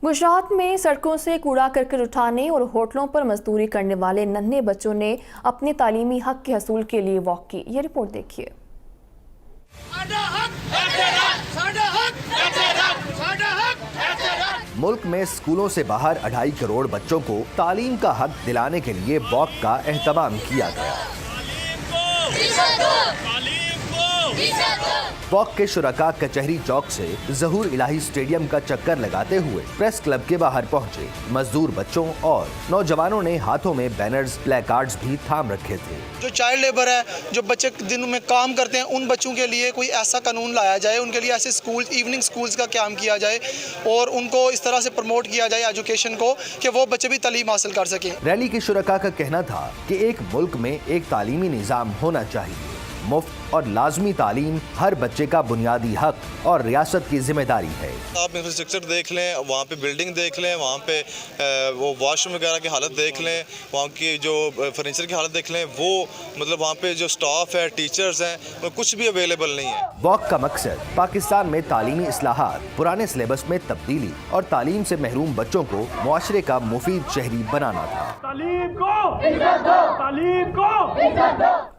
गुजरात में सड़कों से कूड़ा करकट उठाने और होटलों पर मजदूरी करने वाले नन्हे बच्चों ने अपने तालीमी हक के हसूल के लिए वॉक की। ये रिपोर्ट देखिए। मुल्क में स्कूलों से बाहर 2.5 करोड़ बच्चों को तालीम का हक दिलाने के लिए वॉक का एहतमाम किया गया। वॉक के शुरका कचहरी चौक से ज़हूर इलाही स्टेडियम का चक्कर लगाते हुए प्रेस क्लब के बाहर पहुंचे। मजदूर बच्चों और नौजवानों ने हाथों में बैनर्स, प्लेकार्ड्स भी थाम रखे थे। जो चाइल्ड लेबर है, जो बच्चे दिन में काम करते हैं, उन बच्चों के लिए कोई ऐसा कानून लाया जाए, उनके लिए ऐसे स्कूल, इवनिंग स्कूल्स का क़याम किया जाए और उनको इस तरह से प्रमोट किया जाए एजुकेशन को कि वो बच्चे भी तालीम हासिल कर सकें। रैली के शुरका का कहना था कि एक मुल्क में एक तालीमी निज़ाम होना चाहिए। मुफ्त और लाजमी तालीम हर बच्चे का बुनियादी हक और रियासत की जिम्मेदारी है। आप इंफ्रास्ट्रक्चर देख लें, वहाँ पे बिल्डिंग देख लें, वहाँ पे वो वॉशरूम वगैरह की हालत देख लें, वहाँ की जो फर्नीचर की हालत देख लें, वो मतलब वहाँ पे जो स्टाफ है, टीचर्स हैं, वो कुछ भी अवेलेबल नहीं है। वॉक का मकसद पाकिस्तान में तालीमी इस्लाहात, पुराने सिलेबस में तब्दीली और तालीम से महरूम बच्चों को मुआशरे का मुफीद शहरी बनाना था। तालीम को इज्जत दो, तालीम को इज्जत दो।